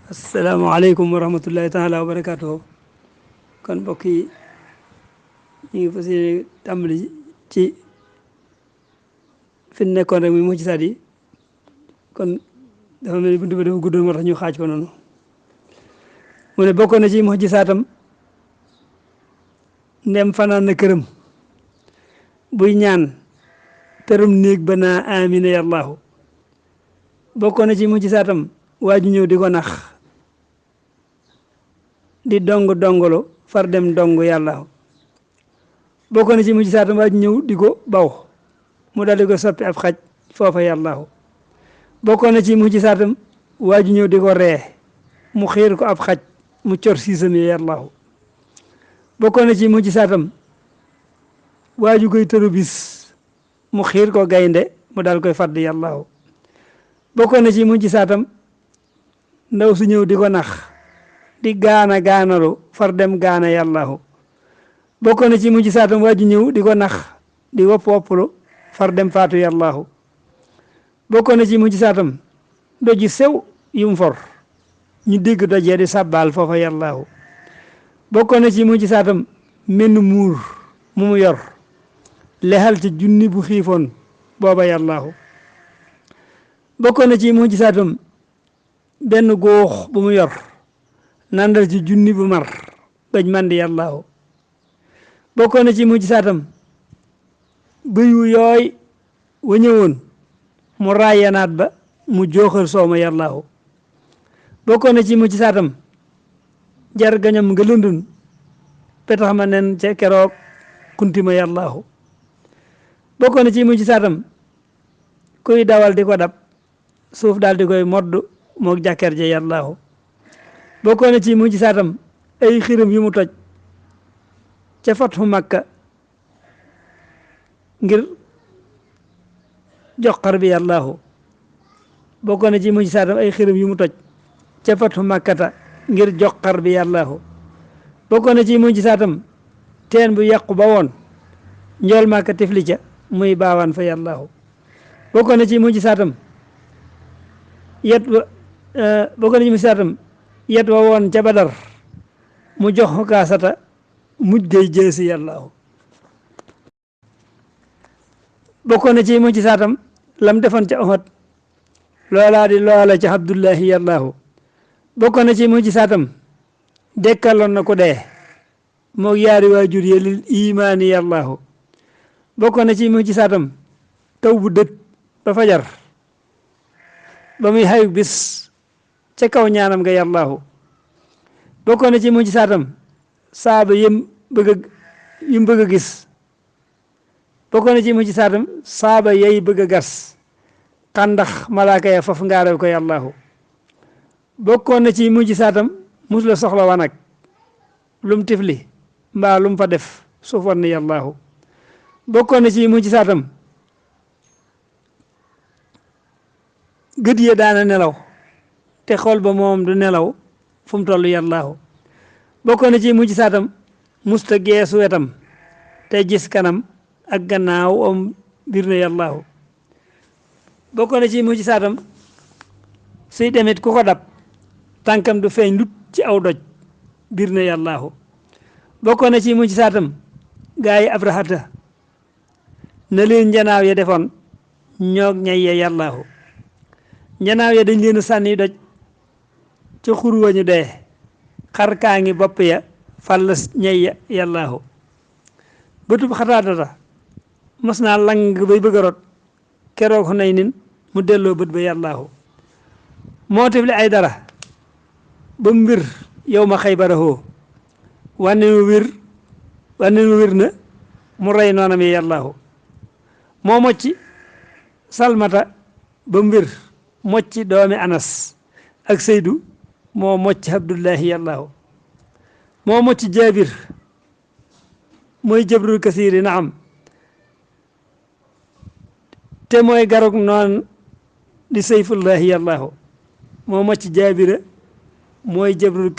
asalaamaaleykum wa rahmatullahi taala wa barakaatuhu kon mbokk yi ñu ngi fas yéene tàmbali ci fi nekkoon rek muy mujjisaat yi kon dafa mel ni buntu bi dafa guddoon moo tax ñu xaaj ko noonu mu ne bokkoon na ci mujjisaatam ndem fanaan na këram buy ñaan perum néeg ba naa amina yallaahu bokkoon na ci mujjisaatam waa ju ñëw di ko nax di dongalo far dem dong yàlla bokk na ci mujj saatam waa ji ñëw di ko baw mu daal di ko soppi ab xaj foofa yàlla bokk na ci mujj saatam waa ji ñëw di ko ree mu xiir ko ab xaj mu cor siisam yàlla bokk na ci mujj saatam waa ju koy tëru bis mu xiir ko gaynde mu daal koy fàdd yàlla bokk na ci mujj saatam ndaw su ñëw di ko nax di gaanalu far dem gaana yàllaahu bokk na ci mujj saatam waa ji ñëw di ko nax di wopplu far dem faatu yàllaahu bokk na ci mujj saatam doji sew yum for ñu dégg dojee di sàbbaal foofa yàllaahu bokk na ci mujj saatam menn muur mu yor lexal ci junni bu xiifoon booba yàllaahu bokk na ci mujj saatam benn góox bu mu yor nandal ci junni bu mar bañ mandi yàllaahu bokkoon na ci mujj saatam bëy wu yooy wa ñëwoon mu raayanaat ba mu jooxal sooma yàllaahu bokkoon na ci mujj saatam jar gañam nga lëndun petax ma nen ca keroog kuntima yàllaahu bokkoon na ci mujj saatam kuy dawal di ko dab suuf daal di koy modd moog jàkkeer je yàllaahu bokkoon na ci mujj saatam ay xiram yu mu toj ca fathu makka ngir joxar bi yàllaahu bokkoon na ci mujj saatam ay xiram yu mu toj ca fathu makkata ngir joxar bi yàllaahu bokkoon na ci mujj saatam teen bu yàqu ba woon njool makka tifli ca muy baawaan fa yàllaahu bokkoon na ci mujj saatam bokkoon na ci mujj saatam yet wa woon ca badar mu jox kaasata mujj gay jeesi yàllaahu bokkoon na ci mujj saatam lam defoon ca Uhud loolaa di loola ca abdullahi yàllaahu bokkoon na ci mujj saatam dekkaloon na ko dee moo yaari waajur ya lil imaani yàllaahu bokkoon na ci mujj saatam taw bu dëkk ba fajar ba muy xayu bis ca kaw ñaanam nga yàllaahu bokkoon na ci mujj saatam saaba yim bëgg a gis bokkoon na ci mujj saatam saaba yay bëgg a gas xàndax malaaka ya faf ngaarew ko yàllaahu bokkoon na ci mujj saatam mus la soxla wanag lum tifli mbaa lum fa def suuf wan ni yàllaahu bokkoon na ci mujj saatam gët ya daana nelaw te xool ba moom du nelaw fu mu toll yàllaahu bokkoon na ci mujj saatam musta geesu wetam te gis kanam ak gannaaw am bir na yàllaahu bokkoon na ci mujj saatam suy demit ku ko dab tànkam du feeñ lut ci aw doj bir na yàllaahu bokkoon na ci mujj saatam gaa yi abrahata na leen njanaaw ya defoon ñoog ñay ya yàllaahu njanaaw ya dañ leen a sànni doj ca xur wañu dee xar kaa ngi bopp ya fàllas ñay ya yàllaahu bëtub xataatata mos naa lang bay bëgg a rot keroog xunay nin mu delloo bët ba yàllaahu moo tifli ay dara ba mbir yow ma xaybarahoo wanne mu wir na mu rey noonam yi yàllaahu moo mocci salmata ba mbir mocci doomi anas ak Seydou moo mocc abdullahi yàllaahu moo mocc jaabir mooy jabrul kasiiri naam te mooy garog noon di sayfullahi yàllaahu moo mocc jaabira mooy jabrul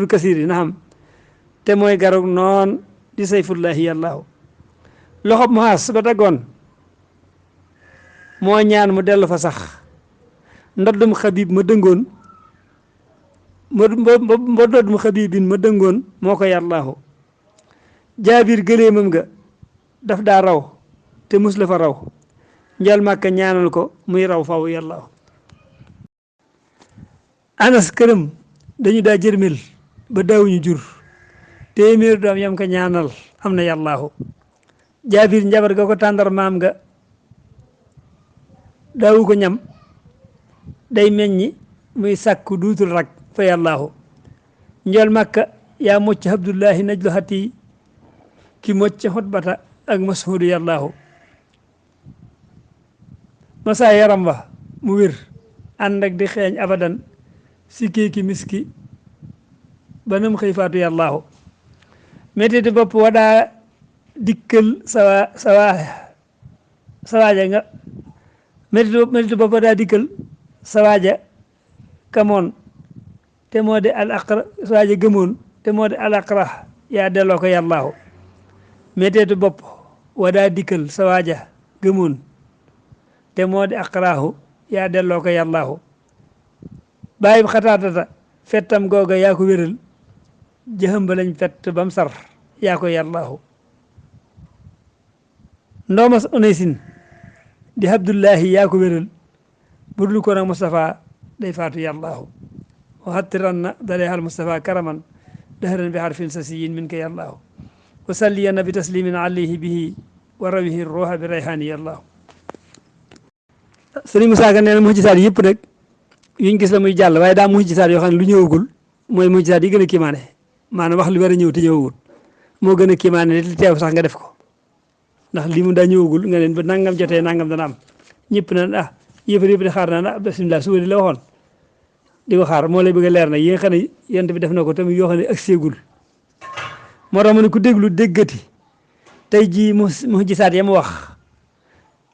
kasiiri naam te mooy garog noon di sayfullahi yàllaahu loxob muhaas ba daggoon moo ñaan mu dellu fa sax ndoddum xabib ma dëngoon mbodoot mu xabibin ma dëngoon moo ko yàllaahu jaabir gëléemam nga daf daa raw te mus la fa raw njol màkka ñaanal ko muy raw faw yàllaahu anas këram dañu daa jërmel ba daawuñu jur téeméer doom yam ko ñaanal am na yàllaahu jaabir njabar ga ko tàndar maam nga daawu ko ñam day meññi muy sàkku duutul rak fa yàllaahu njol màkka yaa mocc abdullahi najlu hati ki mocc xutbata ak mashuudu yàllaahu masaa yaram wa mu wér ànd ak di xeeñ abadan si ki miski banam xëy faatu yàllaahu métiti bopp wadaa dikkal sawaaja nga métiti bopp wadaa dikkal sawaaja kamoon te moo di al aqra sawaaja gëmoon te moo di al aqra yaa delloo ko yàllaahu métiti bopp wadaa dikkal sawaaja gëmoon te moo di aqraahu yaa delloo ko yàllaahu bàyyi xataatata fettam googa yaa ko wéral jëxëm ba lañ fett bam sar yaa ko yàllaahu ndoomas onaysin di abdullahi yaa ko wéral budul ko nag Moustapha day faatu yàllaahu waxattiran na dareexal Moustapha karaman dahran bi harfin sasiyin min ko yàllaahu wa salliyanna bi taslimin alayhi bihi wa rawihi ruuha bi rayhaani yàllaahu sëriñ Moussa Ka nee na mujjisaat yëpp rek yuñ gis la muy jàll waaye daa mujjisaat yoo xam ne lu ñëwagul mooy mujjisaat yi gën a kiimaane maanaam wax li war a ñëw te ñëwagul moo gën a kiimaane li teew sax nga def ko ndax li mu daa ñëwagul nga leen ba nangam jotee nangam dana am ñëpp naan ah yëfar yëpp di xaar naan ah bisimilah suba di la waxoon di ko xaar moo lay bëgg a leer nag yi nga xam ne yent bi def na ko tamit yoo xam ne ak seegul moo tax mu ne ku déglu déggati tey jii mujjisaat ya mu wax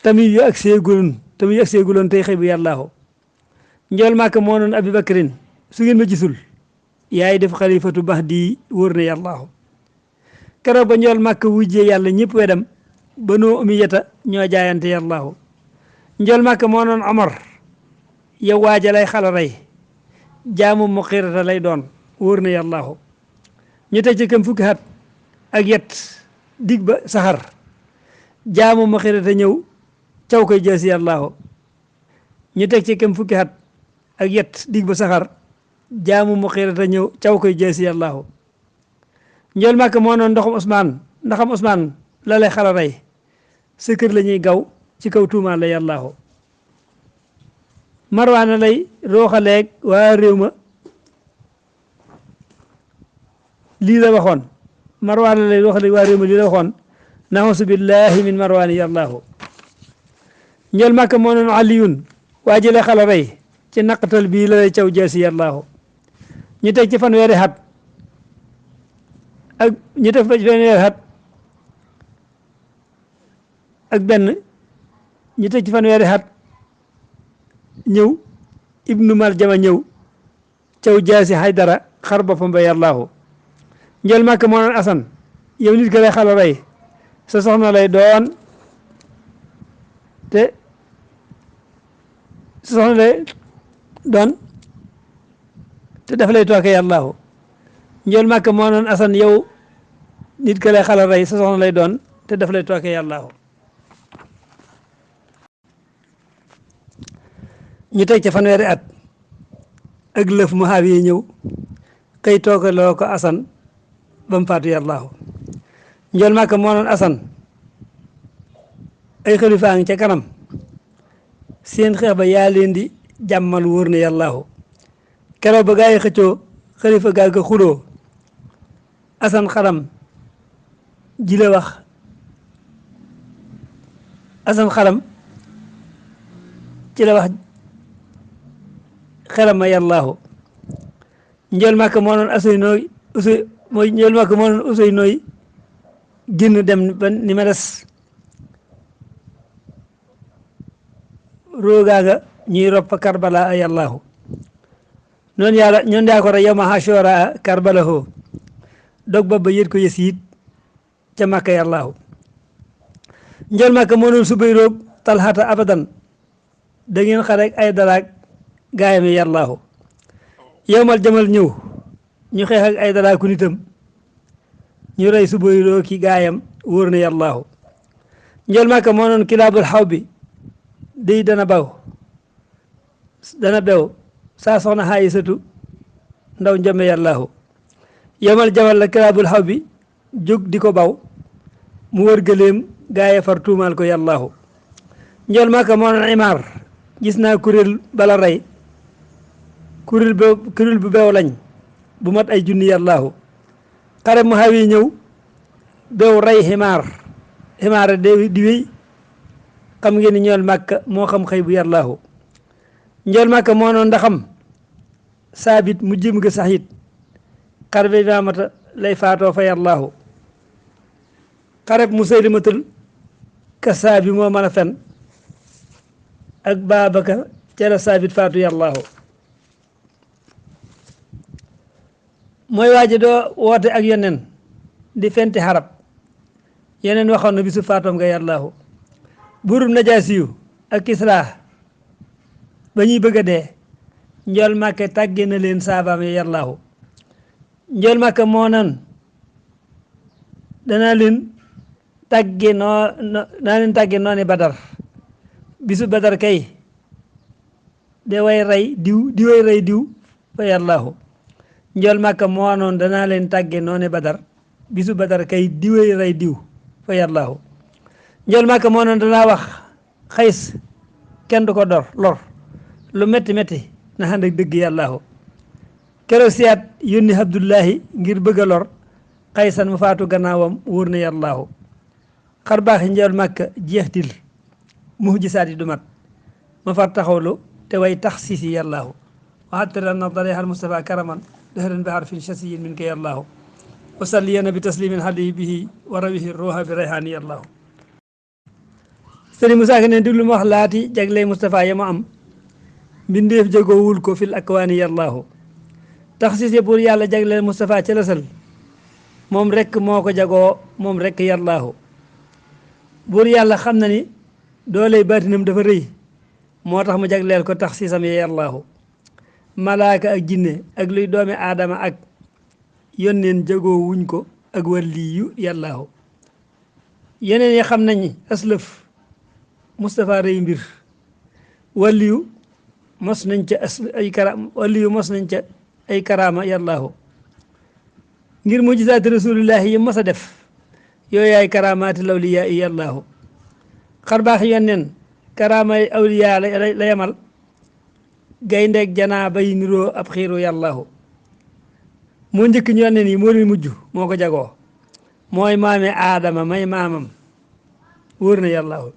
tamit yu ak seeguloon tey xëy bu yàllaahu njool màkk moo noon abi bakrin su ngeen ma gisul yaay def xalifatu bax di wóor na yàllaahu keroog ba njool màkk wujjee yàlla ñëpp wedam ba noo umiyata ñoo jaayante yàllaahu njool màkk moo noon Omar yow waaja lay xala rey jaamu mu xiirata lay doon wóor na yàllaahu ñu teg ci kam fukki at ak yet dig ba saxar jaamu mu xiirata ñëw caw koy jaasi yàllaahu ñu teg ci kam fukki at ak yet dig ba saxar jaamu mu xiirata ñëw caw koy jaasi yàllaahu njool màkk moo noon ndoxam Ousmane ndaxam Ousmane la lay xala rey sa kër la ñuy gaw ci kaw tuumaan la yàllaahu marwaana lay rooxaleeg waa réew ma lii la waxoon marwaana lay rooxaleeg waa réew ma lii la waxoon naxusu billahi min marwaani yàllaahu njool màkk moo noon aliyun waa ji lay xala rey ci naqatal bii la lay caw jaasi yàllaahu ñu teg ci fanweeri at ak ñu teg ci fanweeri at ak benn ñu teg ci fanweeri at ñëw ibnu Maljama ñëw caw jaasi Haydara xar boppam ba yàllaahu njool màkk moo noon asan yow nit ka lay xala rey sa soxna lay doon te sa soxna lay doon te daf lay tooke yàllaahu njool màkk moo noon asan yow nit ka lay xala rey sa soxna lay doon te daf lay tooke yàllaahu ñu teg ca fanweeri at ak lëf Muhaawiya ñëw xëy tooke loo ko asan ba mu faatu yàllaahu njool màkk moo noon asan ay xalifaa ngi ca kanam seen xeex ba yaa leen di jàmmal wóor na yàllaahu keroog ba gaa yi xëccoo xalifa gaa ga xuloo asan xaram ji la wax asan xaram ci la wax xeram ma yàllaahu njool màkk moo noon njool màkk moo noon usoy nooy génn dem ba ni ma des roogaaga ñuy roppa karbala a yàllaahu noonu yàlla ñoon yaa ko ra yow ma hashora karbala hoo dog ba yët ko yësiit ca màkka yàllaahu njool màkk moo noon subay roog talxata abadan da ngeen xarek ay daraak gaayam yi yàllaahu yowmal jamal ñëw ñu xeex ak ay dara ku nitam ñu rey Subayroo ki gaayam wóor na yàllaahu njol Màkka moo noon kilaabul xaw bi day dana bew saa soxna Xaayisatu ndaw njome yàllaahu yowmal jamal la kilaabul xaw bi jóg di ko baw mu wër gëléem gaaye far tuumaal ko yàllaahu njol Màkka moo noon imaar gis naa kuréel bala rey kuréel bu beew lañ bu mat ay junni yàllaahu xare mu xawi ñëw beew rey ximaar di wéy xam ngeen ni njol Màkka moo xam xëy bu yàllaahu njol Màkka moo noon ndaxam saabit mu jëm ga sax it xare bi maamata lay faatoo fa yàllaahu xareb Musaylimatul kasaabi moo mën a fen ak Baabakar ca la saabit faatu yàllaahu mooy waaji doo woote ak yeneen di fenti xarab yeneen waxoon na bisu faatoom nga yàllaahu buurub Najaasiyu ak Kisra ba ñuy bëgg a dee njol Màkka tàgge na leen saabaam ya yàllaahu njol Màkka moo nan danaa leen tàgge nooni Badar bisu Badar kay de way rey diw fa yàllaahu njol Màkka moo noon danaa leen tàgge nooni Badar bisu Badar kay diwee rey diw fa yàllaahu njol Màkka moo noon danaa wax xays kenn du ko lor lu metti na ànd ak dëgg yàllaahu keroog siyaat yónni Abdullahi ngir bëgg a lor xaysan mu faatu gannaawam wóor na yàllaahu xar baaxi njol Màkka jeextil muhjisaat yi du mat ma far taxawlu te way tax siisi yàllaahu waxattiran na dareexal Mustafa karaman dëhëran bi harfin shasiyin min ka yàllaahu wasalliyana bi taslimin hadi bihi wa rawihi ruuha bi rayhaani yàllaahu sëriñ Musaa Ka ne déglu ma wax laati jagley Mustafa ya ma am mbindeef jagoowul ko fil akwaani yàllaahu tax siise pour yàlla jagleel Mustafa ca lasal moom rekk moo ko jagoo moom rekk yàllaahu buur yàlla xam na ni dooley baatinam dafa rëy moo tax mu jagleel ko tax siisam ya yàllaahu malaaka ak jinne ak luy doomi aadama ak yónneen jagoo wuñ ko ak waliyu yàllaahu yeneen yi xam nañ aslëf Mustafa rëy mbir waliyu mos nañ ca ay karaama yàllaahu ngir mujizaati rasulillahi yi mos a def yooyu ay karaamaati lawliyaa yi yàllaahu xar baax yonneen karaamay awliyaa la yemal gayndeeg janaa bay niroo ab xiiru yàllaahu moo njëkk ñu yonneen yi moo leen mujj moo ko jagoo mooy maame aadama may maamam wóor na yàllaahu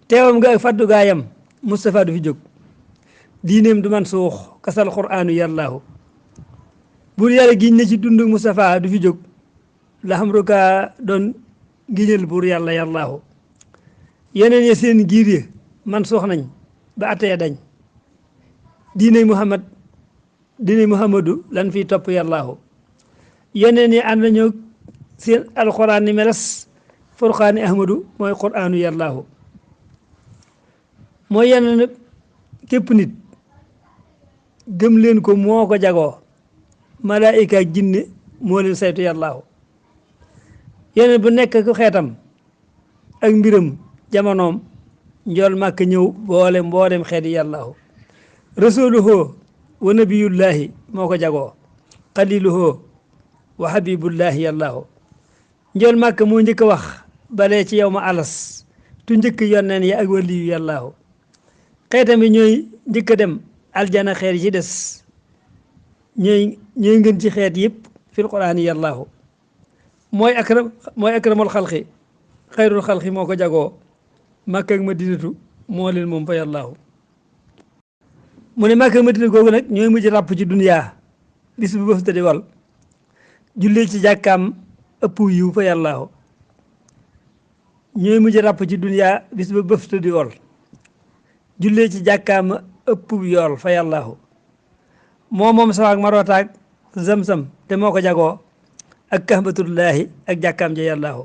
teewam nga ak faddu gaayam Mustafa du fi jóg diineem du man suux kasal quraanu yàllaahu buur yàlla giñ ne ci dundu Mustafa du fi jóg la xam ruka doon giñal buur yàlla yàllaahu yeneen ya seen giir ya man suux nañ ba atee dañ diiney Muhammadu lan fiy topp yàllaahu yeneen yi ànd nañoo seen alquran ni meles furqaani ahmadu mooy quraanu yàllaahu mooy yeneen képp nit gëm leen ko moo ko jagoo malaayika ak jinne moo leen saytu yàllaahu yeneen bu nekk ku xeetam ak mbiram jamonoom njol Màkka ñëw boole mboolem xeeti yàllaahu rasuluhu wa nabiyullahi moo ko jagoo xaliluhu wa habibullahi yàllaahu njol Màkka moo njëkk a wax balee ci yow ma alas tu njëkk yonneen yi ak waliyu yàllaahu xeetam bi ñooy njëkk a dem aljana xeet yi ci des ñooy ngën ci xeet yëpp fil quraan yàllaahu mooy akramul xalqi xayrul xalqi moo ko jagoo Màkka ak Madinatu moo leen moom fa yàllaahu mu ne Màkka ak Madina googu nag ñooy mujj ràpp ci duniyaa bis bu bëf di wal jullee ci jàkkaam ëpp yiw fa yàllaahu ñooy mujj ràpp ci duniyaa bis bu bëf di wal jullee ci jàkkaam ëpp yool fa yàllaahu moom sawaak marootaak zam-zam te moo ko jagoo ak kahbatullaahi ak jàkkaam ja yàllaahu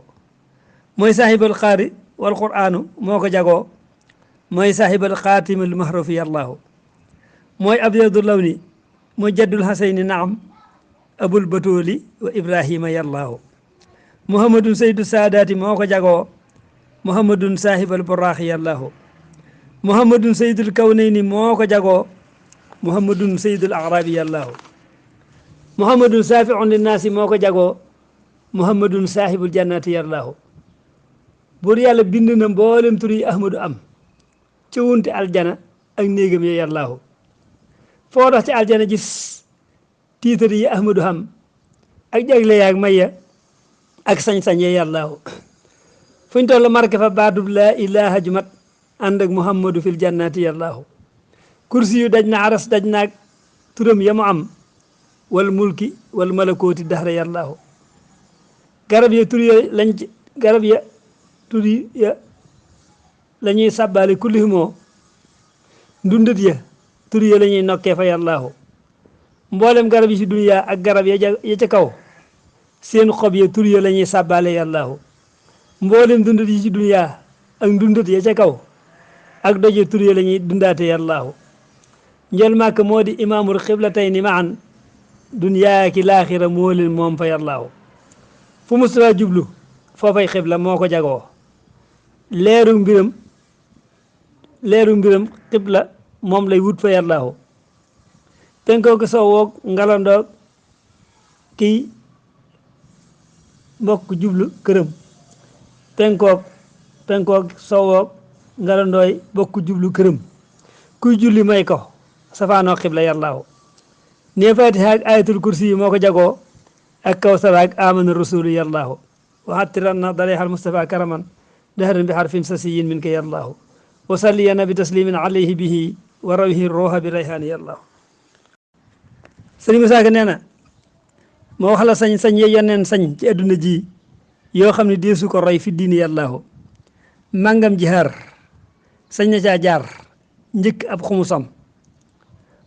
mooy saahibal xaari wal quraanu moo ko jagoo mooy saahibal xaatimal mahrufi yàllaahu mooy abyadu lawni mooy jaddul hasayni naam abul batoli wa ibrahima yallaahu muhammadun saydu saadaati moo ko jagoo muhammadun saahibal buraaxi yallaahu muhammadun saydul kawnayni moo ko jagoo muhammadun saydul arabi yallaahu muhammadun saafiun linnaasi moo ko jagoo muhammadun saahibul jannati yallaahu buur yàlla bind na mboolem tur yi ahmadu am ci wunte aljana ak néegam ya yallaahu foo dox ci aljana gis tiitar yi ahmadu xam ak jagle yaag maya ak sañ-sañ ya yallaahu fu ñu toll marke fa baatub laa ilaha jumat ànd ak muhammadu fil jannati yallaahu kursi yu daj na aras daj naag turam ya mu am wal mulki wal malakooti dahra yallaahu garab ya tur ya lañ garab ya tur ya la ñuy sàbbaale kullihumoo ndundat ya tur ya la ñuy nokkee fa yallaahu mboolem garab yi ci duniya ak garab ya ca kaw seen xob ya tur ya la ñuy sàbbaale yallaahu mboolem dundat yi ci duniya ak ndundat ya ca kaw ak doje tur ya la ñuy dundaate yallaahu njol màkk moo di imaamul xiblatayni maan duniyaa ki laaxira moo leen moom fa yallaahu fu Mustafa jublu foofay xibla moo ko jagoo leeru mbiram xibla moom lay wut fa yallaahu penkoo ko sowwoog ngalandoog kiy mbokk jublu këram penkoog sowwoog ngalandooy bokk jublu këram kuy julli may ko safaanoo xibla yallaahu nee fatiha ak ayatul kursi yi moo ko jagoo ak kawsara ak amana rasulu yallaahu waxattiran na daleyxal mustafa karaman dahran bi xarfin sasiyin min ka yallaahu wa salliyana bi taslimin alayhi bihi wa rawihi ruuha bi rayhaani yallaahu sëriñ Musaa Ka nee na moo wax la sañ-sañ ye yoneen sañ ci adduna ji yoo xam ne deesu ko roy fi diini yallaahu màngam jihaar sañ na caa jaar njëkk ab xumusam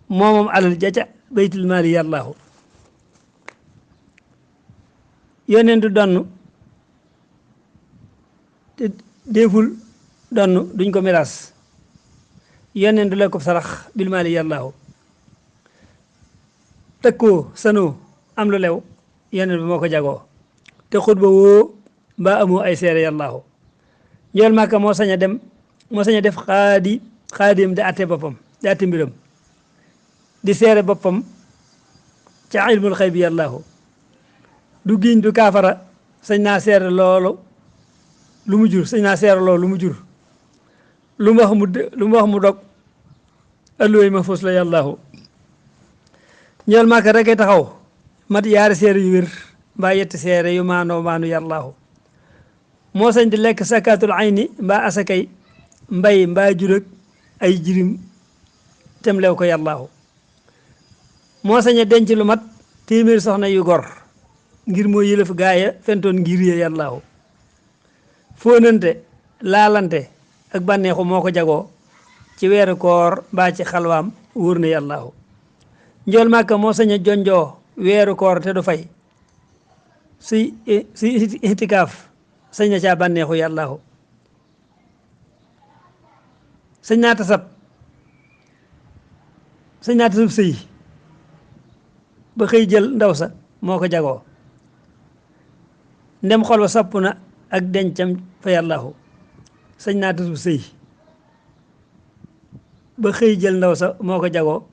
moomam alal jaca baytul maali yallaahu yoneen du donn te déeful donn duñ ko miraas yoneen du lekk ko sarax bil maali yallaahu tëkkoo sanoo am lu lew yoneen bi moo ko jagoo te xutba woo mbaa amoo ay seere yallaahu njool màkka moo sañ a def xaadim di atte boppam di atte mbiram di seere boppam ca ilmul xëy bi yallaahu du giñ du kaafara sañ naa seere loolu lu mu jur sañ naa seere loolu lu mu jur lu mu wax mu dog alluway ma fos la yallaahu njool màkka rekk taxaw mat yaari seere yu wér mbaa yetti seere yu maanu yallaahu moo sañ di lekk sakaatul ayni mbaa asakay mbay mbaa juróog ay jirim tem lew ko yallaahu moo sañ a denc lu mat téeméer soxna yu gor ngir moo yëlëf gaaya fentoon ngir ya yallaahu fóonante laalante ak bànneexu moo ko jagoo ci weeru koor mbaa ci xalwaam wóor na yallaahu njool màkka moo sañ a jonjoo weeru koor te du fay suy itikaaf sañ na caa bànneexu yallaahu sañ naa tasab sëy ba xëy jël ndaw sa moo ko jagoo ndem xol ba sopp na ak dencam fa yallaahu sañ naa tasab sëy ba xëy jël ndaw sa moo ko jagoo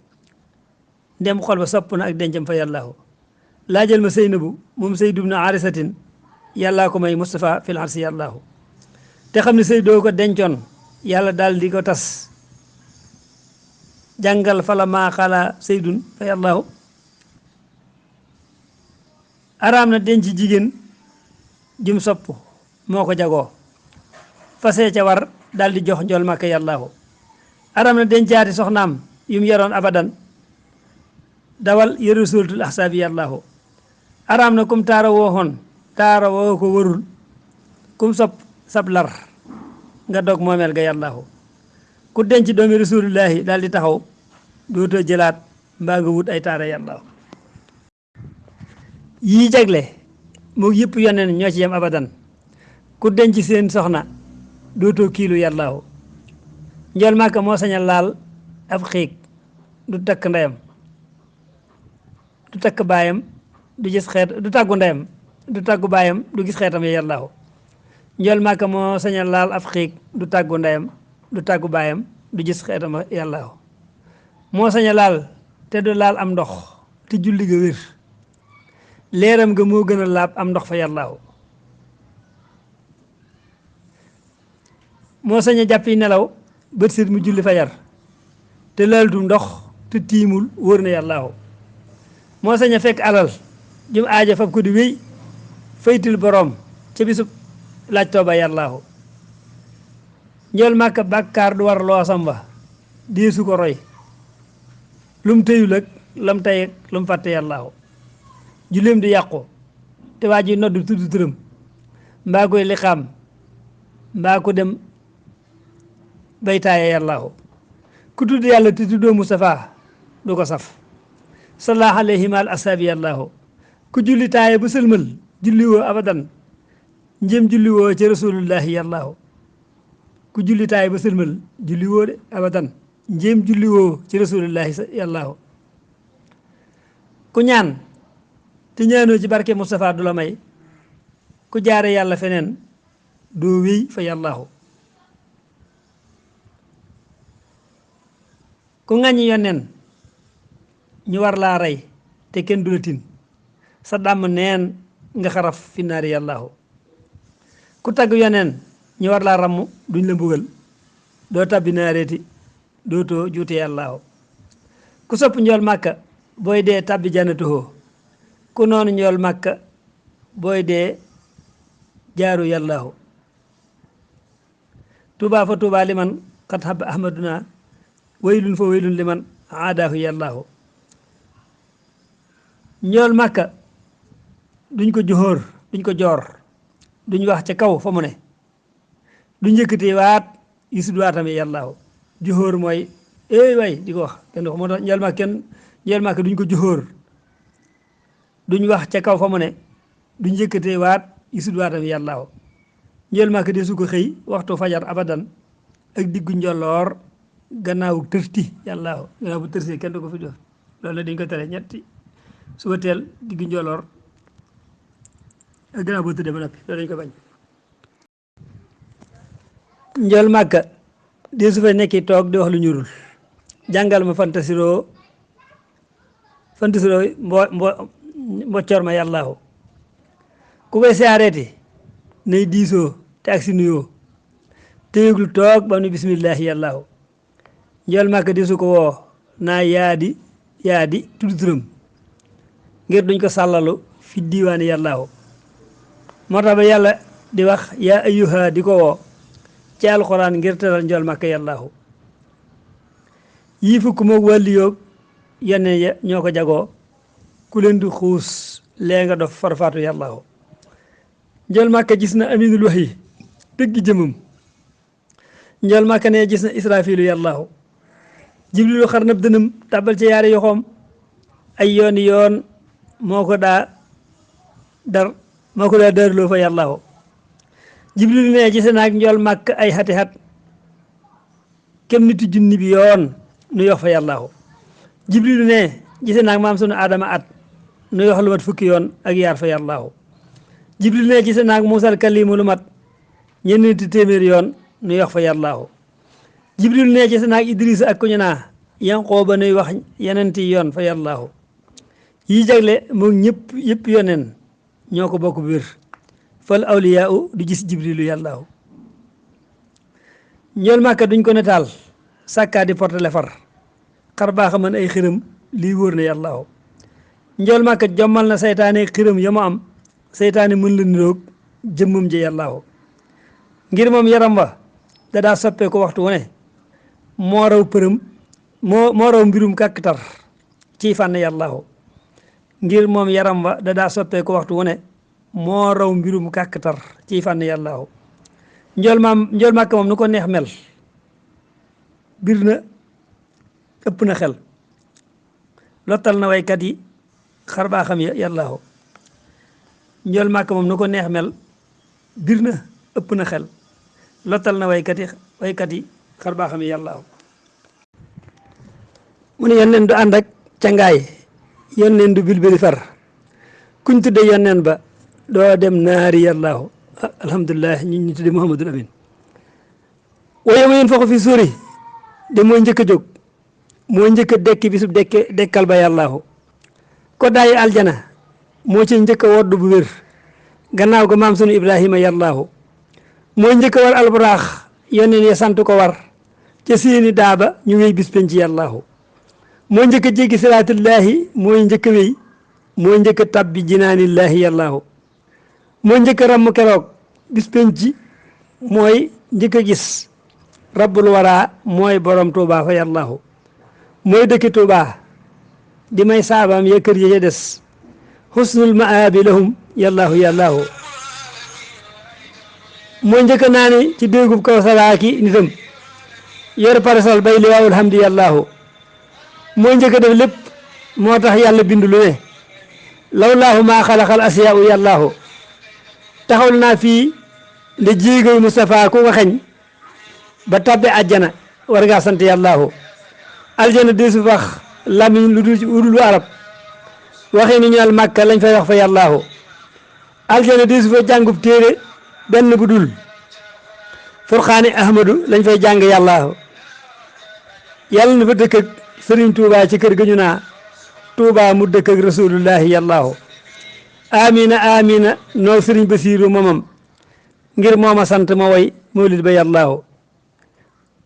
ndem xol ba sopp na ak dencam fa yallaahu laajal ma Seynabu moom Seydu bnu Arisatin yàllaa ko may Mustafa fil arsi yallaahu te xam ne sëy doo ko dencoon yàlla daal di ko tas jàngal fala maa xalaa Seydun fa yallaahu araam na denc jigéen jum sopp moo ko jagoo fasee ca war daal di jox njool màkka yallaahu araam na dencaati soxnaam yum yaroon abadan dawal yëru suulatul ahsaabi yallaahu araam na kum taara wooxoon taara woo ko warul kum sopp sab lar nga dog moomeel ga yallaahu ku denc doomi rasuulullaahi daal di taxaw dootoo jëlaat mbaa nga wut ay taara yallaahu yii jagle moo yëpp yoneen ñoo ci yem abadan ku denc seen soxna dootoo kiilu yallaahu njool màkka moo sañ a laal ab xiig du takk ndeyam du takk baayam du gis xeet du tàggu ndeyam du tàggu baayam du gis xeetam ya yàllaahu njool màkka moo sañ a laal ab xiig du tàggu ndeyam du tàggu baayam du gis xeetam yàllaahu moo sañ a laal te du laal am ndox te julli ga wér leeram nga moo gën a laab am ndox fa yàllaahu moo sañ a jàppi nelaw bët set mu julli fajar te laaltum ndox te tiimul wóor na yàllaahu moo sañ a fekk alal jum aaja fab ko di wéy faytil boroom ca bisub laaj tooba yàllaahu njool màkka bàkkaar du war loosam ba deesu ko roy lum tëyul ak lam tay ak lum fàtte yàllaahu julleem di yàqu te waa ji noddu tudd turam mbaa koy liqaam mbaa ko dem baytaaye yàllaahu ku tudd yàlla te tuddoo Mustafa du ko saf sallallahu alayhi wa ashabi yàllaahu ku julli taaye ba sëlmal julliwoo abadan njëm julliwoo ci rasulullahi yàllaahu ku julli taaye ba sëlmal julliwoo de abadan njëm julliwoo ci rasulullahi yàllaahu ku ñaan te ñaanoo ci barke Mustafa du la may ku jaare yàlla feneen doo wéy fa yàllaahu ku ŋàññi yoneen ñu war laa rey te kenn du la tin sa dàmm neen nga xaraf fi naari yàllaahu ku tagg yoneen ñu war laa ramm duñ la mbugal doo tabbi naareeti dootoo juute yàllaahu ku sopp njool màkka booy dee tabbi jannatuhoo ku noonu njool màkka booy dee jaaru yàllaahu tuubaa fa tuubaa liman xat hab ahmaduna waylun fa waylun liman aadaahu yàllaahu njool màkka duñ ko joxóor duñ ko joor duñ wax ca kaw fa mu ne du njëkkatee waat yusud waatame yàllaahu joxóor mooy way di ko wax kenn wax moo tax njool màkka duñ ko joxóor duñ wax ca kaw fa mu ne du njëkkatee waat yusud waatame yàllaahu njool màkka de su ko xëy waxtu fajar abadan ak diggu njolloor gannaaw tërti yàllaahu gannaaw bu tërsee kenn du ko fi def loolu la dañ ko tere ñetti suba teel diggu njolloor ak gannaaw boo tëddee ba noppi loolu dañ ko bañ njool màkka de su fa nekki toog di wax lu ñurul jàngal ma fantasiroo mboccoor ma yàllaahu ku koy siyaareeti nay diisoo te ak si nuyoo te yëglu toog ba nu bismillahi yàllaahu njool màkka di su ko woo naa yaadi tudd turam ngir duñ ko sàllalu fi diiwaani yàllaahu moo tax ba yàlla di wax yaa ayyuha di ko woo ci alxuraan ngir teral njool màkka yàllaahu yii fukk moog wàlli yoog yeneen ya ñoo ko jagoo ku leen di xuus lee nga dof farfaatu yàllaahu njool màkka gis na aminul wax yi dëgg jëmam njool màkka ne gis na israfilu yàllaahu jibrilu xar nab dënam tàbbal ci yaari yoxoom ay yoon moo ko daa daarloo fa yàllaahu jibrilu ne gis naag njool màkk ay xati xat kem nitu junni bi yoon nu yox fa yàllaahu jibrilu ne gis naag maam sunu aadama at nu yox lu mat fukki yoon ak yaar fa yàllaahu jibrilu ne gis naag muusal kalimu lu mat ñeenti téeméer yoon nu yox fa yàllaahu jibril ne gis naag idrisa ak ku ñu naa yanqooba nuy wax yenenti yoon fa yàllaahu yi jagle moom ñëpp yëpp yoneen ñoo ko bokk biir fal awliyaa u du gis jibrilu yàllaahu njool màkka duñ ko netaal sàkkaa di portele far xar baaxa man ay xiram lii wóor na yàllaahu njool màkka jommal na saytaane xiram ya mu am saytaane mën la niroog jëmmam ji yàllaahu ngir moom yaram wa da daa soppee ko waxtu wu ne moo raw përëm moo raw mbirum kàkkatar ci fànn yàllaahu ngir moom yaram wa da daa soppee ko waxtu wu ne moo raw mbirum kàkkatar ci fànn yàllaahu njool màkka moom nu ko neex mel bir na ëpp na xel lottal na waykat yi xar baa xam ya yàllaahu njool màkka moom nu ko neex mel bir na ëpp na xel lottal na waykat yi xar baa xam ya yàllaahu mu ne yónneen du ànd ak cangaay yónneen du bilbili far kuñ tudde yónneen ba doo dem naari yàllaahu alhamdulilah ñu tudde Muhammadul Amin waaye ma yéen foofu fi suuri de mooy njëkk a jóg mooy njëkk a dekki bisub dekkal ba yàllaahu ko daayi aljana moo ci njëkk a wodd bu wér gannaaw ko maam sunu Ibrahima yàllaahu mooy njëkk a war alburaax yónneen ya sant ko war ca seeni daaba ñu wéy bis penc yàllaahu mooy njëkk a jéggi siraatullaahi mooy njëkk a wéy mooy njëkk a tabbi jinaanillaahi yàllaahu mooy njëkk a ramm keroog bis penc mooy njëkk a gis rabbul waraa mooy borom Tuubaa fa yàllaahu mooy dëkki Tuubaa di may saabaam ya kër ya des xusnul maabi lahum yàllaahu yàllaahu mooy njëkk a naani ci déegub kaw salaaki nitam yor parasol bay liwaawul hamdi yàllaahu mooy njëkk a def lépp moo tax yàlla bindu lu ne lawlaahu maa xalaqal asiyaau yàllaahu taxawul naa fii nde jéegoy Moustapha ku ko xeñ ba tabbe àjjana war ngaa sant yàllaahu aljana deesu wax lamiñ lu dul arab waxee ni ñu al màkka lañ fay wax fa yàllaahu aljana deesu fa jàngub téere benn bu dul furxaani ahmadu lañ fay jàng yàllaahu yàlla na fa dëkk ak sëriñ Touba ci kër ga ñu naa Touba mu dëkk ak rasulullahi yàllaahu amina amina noo sëriñ Basiiru moomam ngir mooma sant ma woy mawlid ba yàllaahu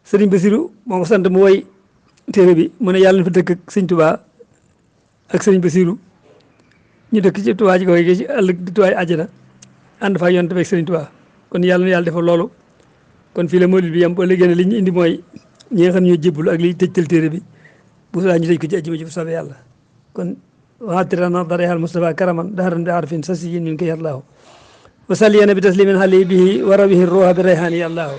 sëriñ Basiiru mooma sant mu woy téere bi mu ne yàlla na fa dëkk ak sëriñ Touba ak sëriñ Basiiru ñu dëkk ci Touba ci kaw gi ci ëllëg di Touba àjjana ànd fa yonent bi ak sëriñ Touba kon yàlla na yàlla defal loolu kon fii la mawlid bi yam ba léegi ne li ñu indi mooy ñi nga xam ñoo jébbalu ak liy tëjtal téere bi bu sulaa ñu tëj ko ci àjjuma ji bu soobee yàlla kon waatirana darehal Mustafa karaman daharan bi arfin sasiyin min ko yàllaahu wa salliyana bi taslimin hali bihi wa rawihi ruha bi rayhani yàllaahu